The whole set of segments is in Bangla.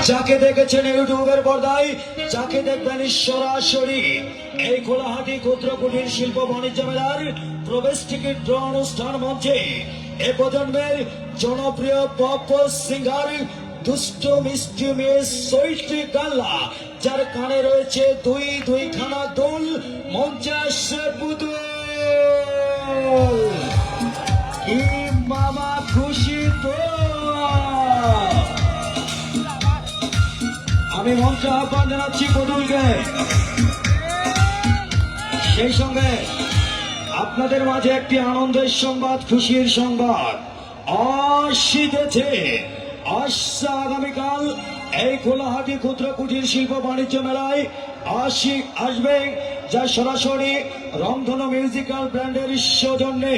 যাকে দেখেছেন ইউটিউবের পর্দায়, যাকে দেখবেন সরাসরি এই কোলাহাটি ক্ষুদ্র কুটির শিল্প বাণিজ্য মেলার প্রবেশ টিকিট ড্র অনুষ্ঠান মঞ্চে এ প্রজন্মের জনপ্রিয় পপ সিঙ্গার দুষ্ট মিষ্টি মেয়ে সৈত্রী গাল্লা, যার কানে রয়েছে দুইখানা দুল, মঞ্চে আসছে পুতুল। কি মামা খুশি তো? আমি মঞ্চে আহ্বান জানাচ্ছি পুতুলকে। সেই সঙ্গে আপনাদের মাঝে একটি আনন্দের সংবাদ, খুশির সংবাদ আসিতেছে। আসছে আগামীকাল এই কোলাহাটি ক্ষুদ্র কুটির শিল্প বাণিজ্য মেলায় আসবে, যা সরাসরি রংধনু মিউজিক্যাল ব্র্যান্ডের সৌজন্যে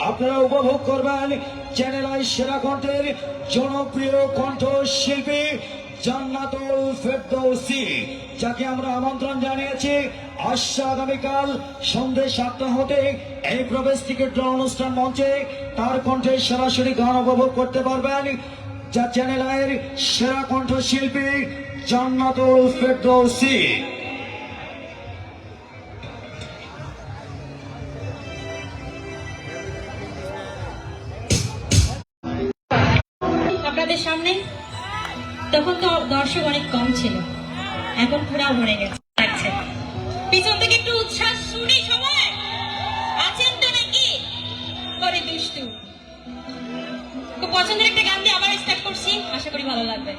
আপনারা উপভোগ করবেন চ্যানেল আই সেরা কণ্ঠের জনপ্রিয় কণ্ঠশিল্পী জান্নাতুল ফেরদৌসী, যাকে আমরা আমন্ত্রণ জানিয়েছি। আসছে আগামীকাল সন্ধ্যে 7টা হতে এই প্রবেশ টিকিট ড্র অনুষ্ঠান মঞ্চে তার কণ্ঠে সরাসরি গান উপভোগ করতে পারবেন, যা চ্যানেল আইয়ের সেরা কণ্ঠশিল্পী জান্নাতুল ফেরদৌসী। আপনাদের সামনে তখন তো দর্শক অনেক কম ছিল, এখন পুরা ভরে গেছে। পিছন থেকে একটু উচ্ছ্বাস শুনি সবাই। আছেন তো নাকি? করে দুষ্টু খুব পছন্দের একটা গান দিয়ে আবার স্টার্ট করছি, আশা করি ভালো লাগবে।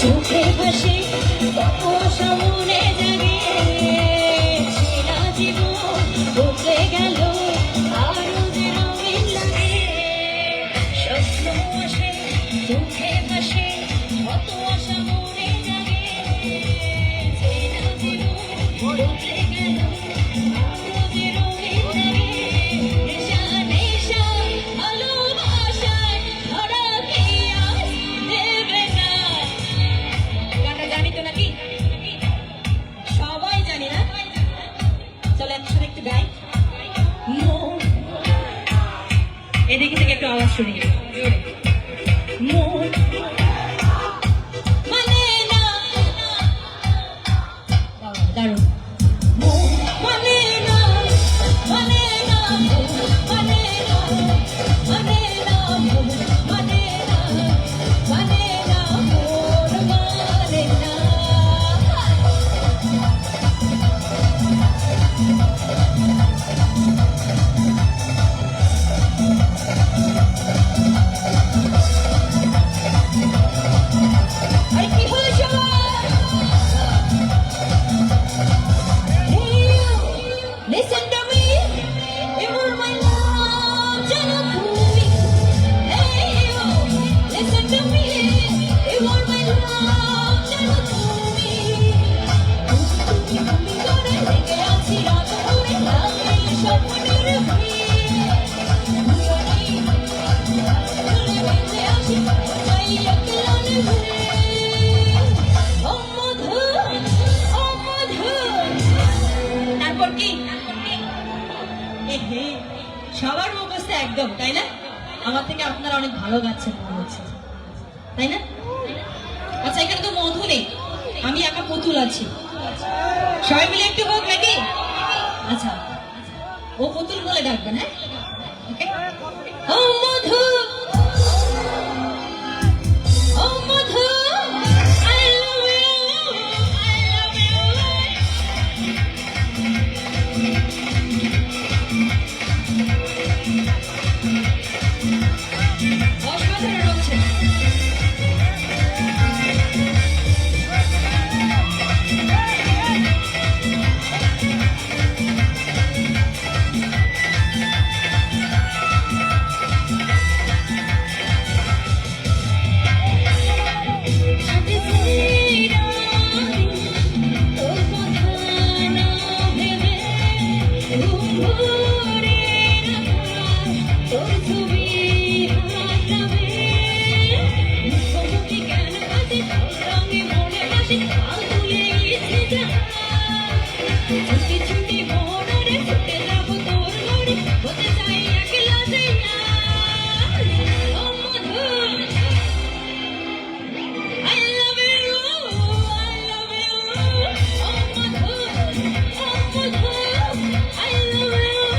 চোখে ভাসে সামনে জাগে ছিলা জীবন বদলে গেল আরো যে রঙিন লাগে। স্বপ্ন আসে চোখে ভাসে কত আশা মনে জাগে ছিলা জীবন বদলে গেল আরো যে রঙিন লাগে। নেশা নেশা ভালোবাসায় ধরা খেয়া দেবে না। জানি তো নাকি? সবাই জানি না? চলো একসাথে একটু গাই। এদিকে থেকে একটু আওয়াজ শুনি। মানে না দারুণ। মানে না মানে না মানে না মানে না মানে না মানে না মানে না। আরে কি হলো সবার? হে সবার মুখস্থ একদম, তাই না? আমার থেকে আপনারা অনেক ভালো গাচ্ছেন মনে হচ্ছে, তাই না? আচ্ছা, এখানে তো মধু নেই, আমি একা পুতুল আছি, সবাই মিলে একটু হোক নাকি? আচ্ছা, ও পুতুল বলে ডাকবেন, হ্যাঁ? Okay? O Madhu, O Madhu, I love you, I love you. অসাধারণ হচ্ছে। I love you, I love you, oh Madhu, I love you.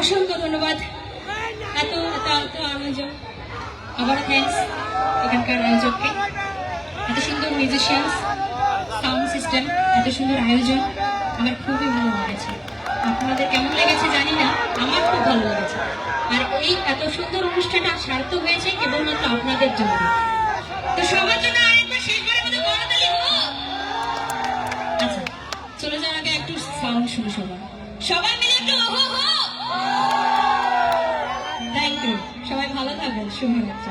অসংখ্য ধন্যবাদ। এত এত এত আয়োজন, আবারও থ্যাংকস এখানকার আয়োজককে। এত সুন্দর মিউজিশিয়ানস, সাউন্ড সিস্টেম, এত সুন্দর আয়োজন, আমার খুবই ভালো লেগেছে। আপনাদের কেমন লেগেছে জানি না, আমার খুব ভালো লেগেছে। আর এই এত সুন্দর অনুষ্ঠানটা সার্থক হয়েছে কেবলমাত্র আপনাদের জন্য। তো সবার জন্য আরেকবার শেষবারের মতো করতালি হোক। আচ্ছা, চলে যাওয়ার আগে একটু সাউন্ড শুরু সবাই মিলে একটু ওহো হো। থ্যাংক ইউ, সবাই ভালো থাকবেন, শুভরাত্রি।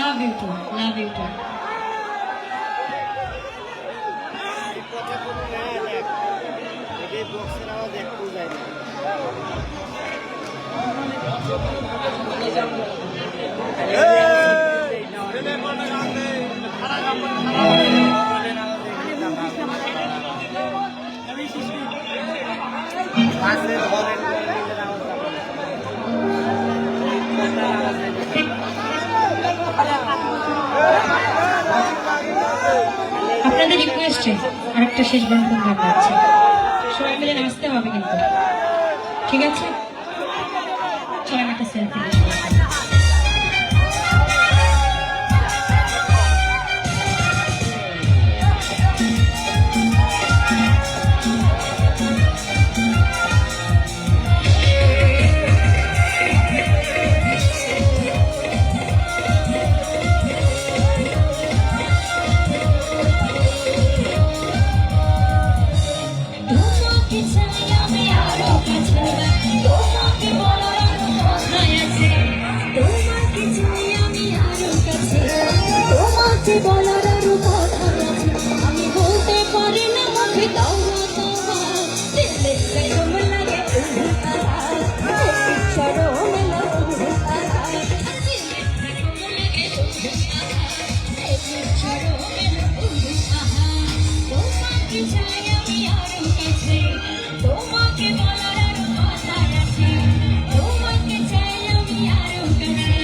Love you too. Love you too. আপনাদের রিকোয়েস্টে আরেকটা শেষ বন্ধন গান গাচ্ছি, সবাই মিলে নাচতে হবে কিন্তু, ঠিক আছে? সবাই একটা সেলফি বলার আরো কথা আছে, আমি বলতে পারি না মুখে, দাও না তোমার দিলে কেমন লাগে ছাড়ো মেলা ছাড়ো তোমাকে চাই আমি আরো কাছে, তোমাকে বলার আরো কথা আছে, তোমাকে চাই আমি আরো কাছে,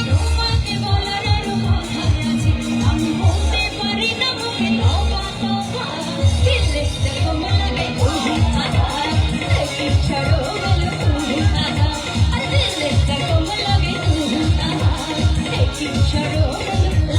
তোমাকে বলার আরো কথা আছে, আমি বলতে পারি না মুখে, তোমা তোমা দিলে কেমন লাগে ছাড়ো মেলা আর দিলে কেমন লাগে ছাড়ো মেলা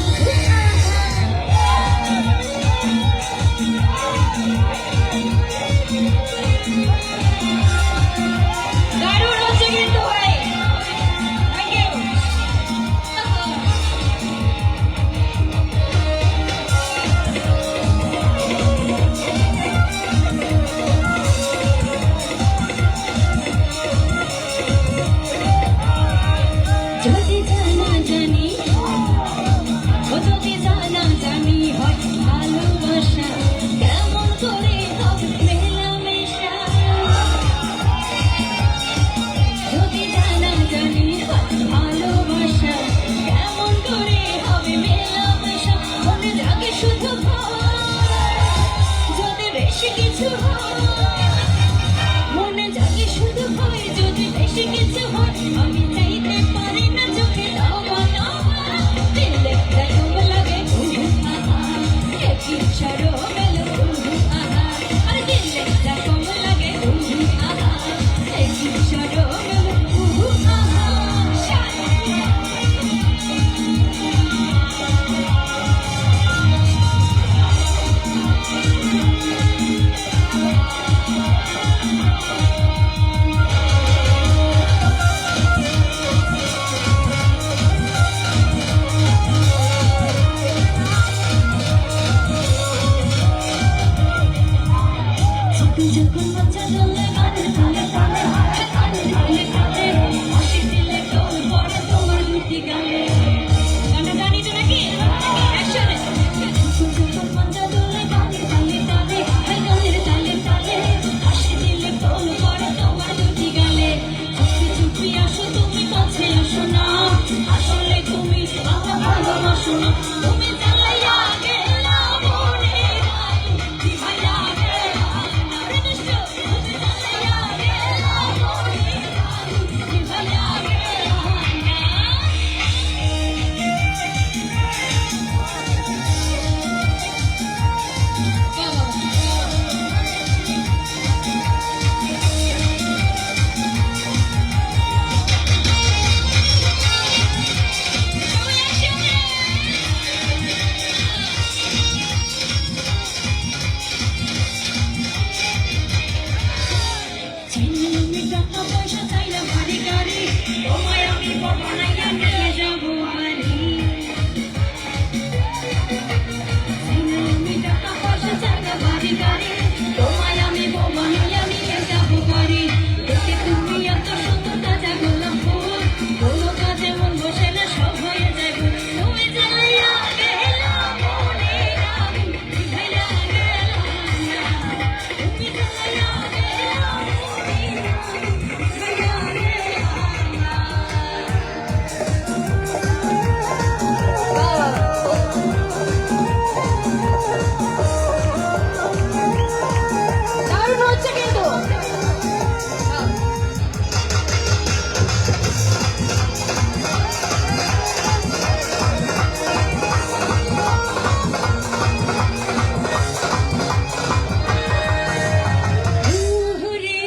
তুমি জ্বালাইয়া গেলা মনে নিভাইয়া গেলা না রে দুষ্ট তুমি জ্বালাইয়া গেলা মনে নিভাইয়া গেলা না টাকা পয়সা চাইলাম বাড়ি গাড়ি তোমায় আমি বানাইয়া নিয়ে যাবো বাড়ি আমি টাকা পয়সা চাইলাম বাড়ি গাড়ি তোমায় আমি বানাইয়া নিয়ে যাবো বাড়ি দেখে তুমি এত সুন্দর তাজা গোলাপ ফুল কোনো কাজে মন বসে না সব হয়ে যায় ভুল। তুমি জ্বালাইয়া গেলা মনে আমি নিভাইয়া গেলা না তুমি জ্বালাইয়া গেলা মনে নিভাইয়া গেলা না দারুণ হচ্ছে কিন্তু হুরে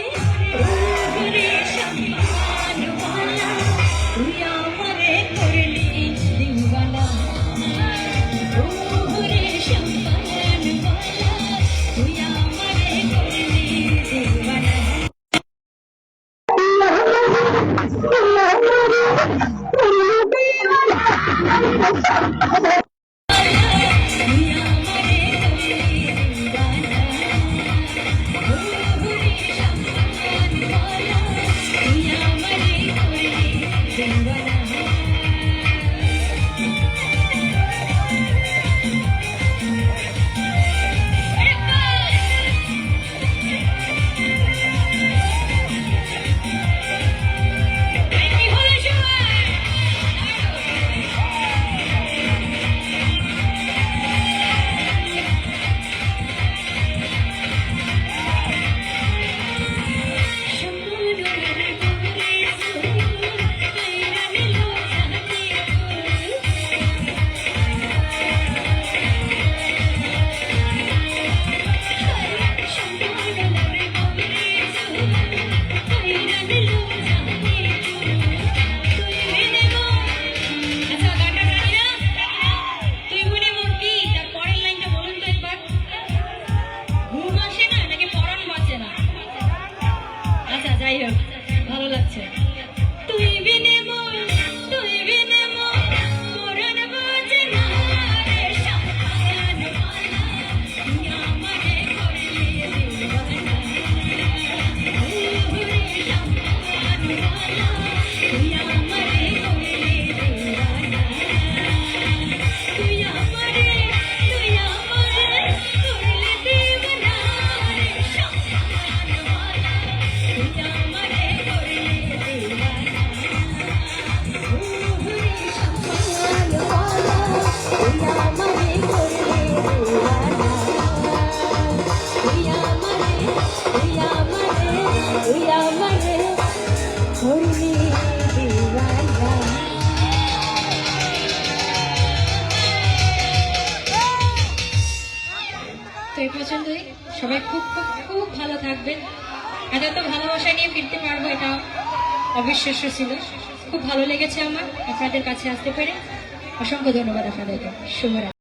হুরে সম্মানওয়ালা তুই আমারে করলি দিওয়ানা হুরে সম্মানওয়ালা তুই আমারে করলি দিওয়ানা তুই আমারে করলি দিওয়ানা হুরে সম্মানওয়ালা তুই আমারে করলি দিওয়ানা কি হলো সবাই যাই হোক ভালো লাগছে তুই বিনে মন তুই বিনে মন মরণ বাজে না রে সম্মানওয়ালা তুই আমারে করলি দিওয়ানা হুরে সম্মানওয়ালা তুই আমারে করলি দিওয়ানা তুই আমারে করলি দিওয়ানা রে সম্মানওয়ালা তুই আমারে করলি দিওয়ানা হুরে সম্মানওয়ালা তুই আমারে করলি দিওয়ানা তুই আমারে করলি দিওয়ানা তো এই পছন্দই সবাই খুব খুব খুব ভালো থাকবেন এত ভালোবাসা নিয়ে ফিরতে পারবো এটা অবিশ্বাস্য ছিল খুব ভালো লেগেছে আমার আপনাদের কাছে আসতে পেরে অসংখ্য ধন্যবাদ আপনাদেরকে শুভরাত্রি।